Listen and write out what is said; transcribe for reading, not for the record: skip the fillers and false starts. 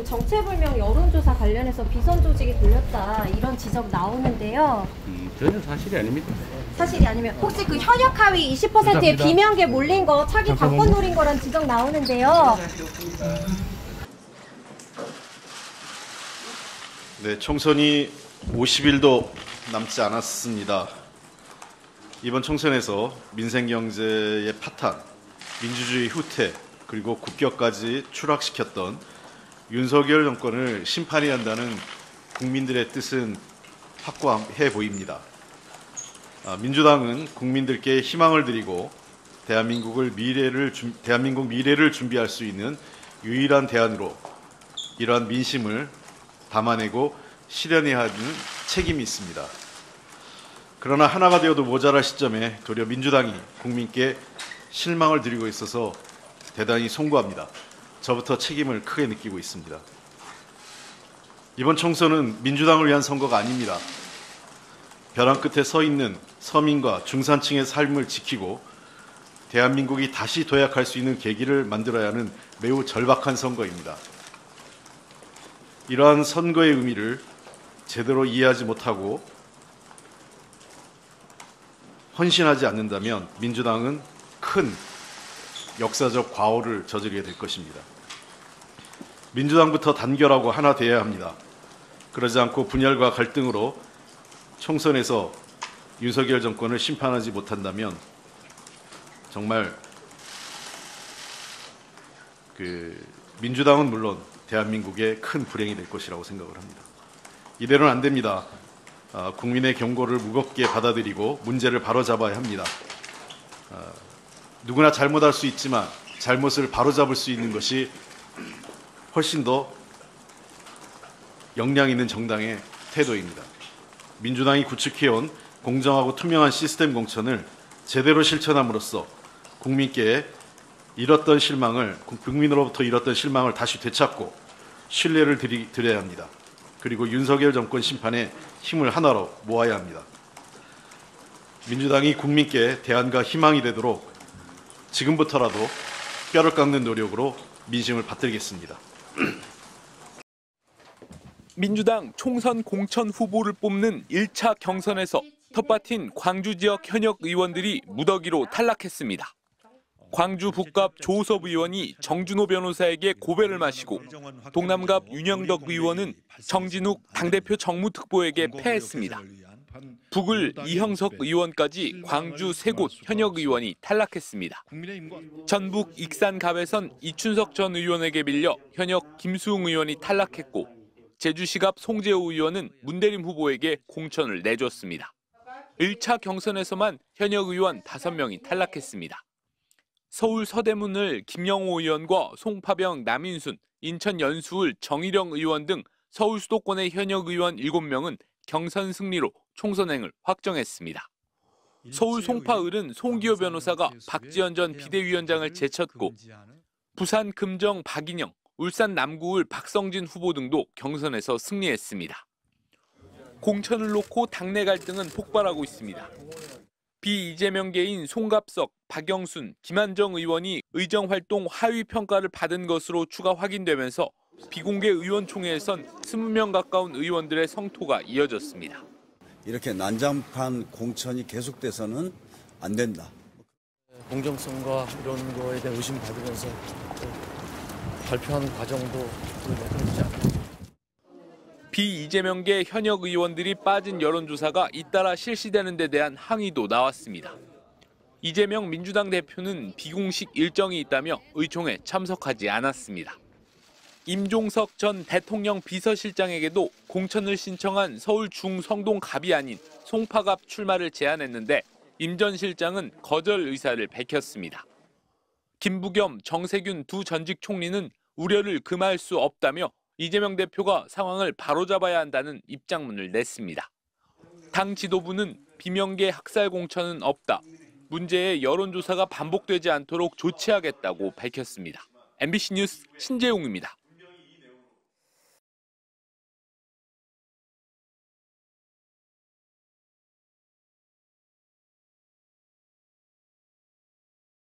정체불명 여론조사 관련해서 비선 조직이 돌렸다 이런 지적 나오는데요. 전혀 사실이 아닙니다. 사실이 아니면 혹시 그 현역 하위 20%의 비명계 몰린 거 차기 당권 노린 거란 지적 나오는데요. 네, 총선이 50일도 남지 않았습니다. 이번 총선에서 민생경제의 파탄, 민주주의 후퇴, 그리고 국격까지 추락시켰던 윤석열 정권을 심판해야 한다는 국민들의 뜻은 확고해 보입니다. 민주당은 국민들께 희망을 드리고 대한민국 미래를 준비할 수 있는 유일한 대안으로 이러한 민심을 담아내고 실현해야 하는 책임이 있습니다. 그러나 하나가 되어도 모자랄 시점에 도리어 민주당이 국민께 실망을 드리고 있어서 대단히 송구합니다. 저부터 책임을 크게 느끼고 있습니다. 이번 총선은 민주당을 위한 선거가 아닙니다. 벼랑 끝에 서 있는 서민과 중산층의 삶을 지키고 대한민국이 다시 도약할 수 있는 계기를 만들어야 하는 매우 절박한 선거입니다. 이러한 선거의 의미를 제대로 이해하지 못하고 헌신하지 않는다면 민주당은 큰 역사적 과오를 저지르게 될 것입니다. 민주당부터 단결하고 하나 되어야 합니다. 그러지 않고 분열과 갈등으로 총선에서 윤석열 정권을 심판하지 못한다면 정말 민주당은 물론 대한민국의 큰 불행이 될 것이라고 생각을 합니다. 이대로는 안 됩니다. 국민의 경고를 무겁게 받아들이고 문제를 바로잡아야 합니다. 누구나 잘못할 수 있지만 잘못을 바로잡을 수 있는 것이 훨씬 더 역량 있는 정당의 태도입니다. 민주당이 구축해온 공정하고 투명한 시스템 공천을 제대로 실천함으로써 국민께 국민으로부터 잃었던 실망을 다시 되찾고 신뢰를 드려야 합니다. 그리고 윤석열 정권 심판에 힘을 하나로 모아야 합니다. 민주당이 국민께 대안과 희망이 되도록 지금부터라도 뼈를 깎는 노력으로 민심을 받들겠습니다. 민주당 총선 공천 후보를 뽑는 1차 경선에서 텃밭인 광주 지역 현역 의원들이 무더기로 탈락했습니다. 광주 북갑 조우섭 의원이 정준호 변호사에게 고배를 마시고 동남갑 윤영덕 의원은 정진욱 당대표 정무특보에게 패했습니다. 북을 이형석 의원까지 광주 3곳 현역 의원이 탈락했습니다. 전북 익산갑에선 이춘석 전 의원에게 밀려 현역 김수웅 의원이 탈락했고 제주시갑 송재호 의원은 문대림 후보에게 공천을 내줬습니다. 1차 경선에서만 현역 의원 5명이 탈락했습니다. 서울 서대문을 김영호 의원과 송파병 남인순, 인천 연수을 정일영 의원 등 서울 수도권의 현역 의원 7명은 경선 승리로 총선행을 확정했습니다. 서울 송파을은 송기호 변호사가 박지원 전 비대위원장을 제쳤고 부산 금정 박인영, 울산 남구을 박성진 후보 등도 경선에서 승리했습니다. 공천을 놓고 당내 갈등은 폭발하고 있습니다. 비이재명계인 송갑석, 박영순, 김한정 의원이 의정활동 하위 평가를 받은 것으로 추가 확인되면서 비공개 의원총회에선 20명 가까운 의원들의 성토가 이어졌습니다. 이렇게 난장판 공천이 계속돼서는 안 된다. 공정성과 이런 거에 대한 의심 받으면서 발표하는 과정도 매끄럽지 않고. 비이재명계 현역 의원들이 빠진 여론조사가 잇따라 실시되는 데 대한 항의도 나왔습니다. 이재명 민주당 대표는 비공식 일정이 있다며 의총에 참석하지 않았습니다. 임종석 전 대통령 비서실장에게도 공천을 신청한 서울 중성동갑이 아닌 송파갑 출마를 제안했는데 임 전 실장은 거절 의사를 밝혔습니다. 김부겸, 정세균 두 전직 총리는 우려를 금할 수 없다며 이재명 대표가 상황을 바로잡아야 한다는 입장문을 냈습니다. 당 지도부는 비명계 학살 공천은 없다. 문제의 여론조사가 반복되지 않도록 조치하겠다고 밝혔습니다. MBC 뉴스 신재용입니다.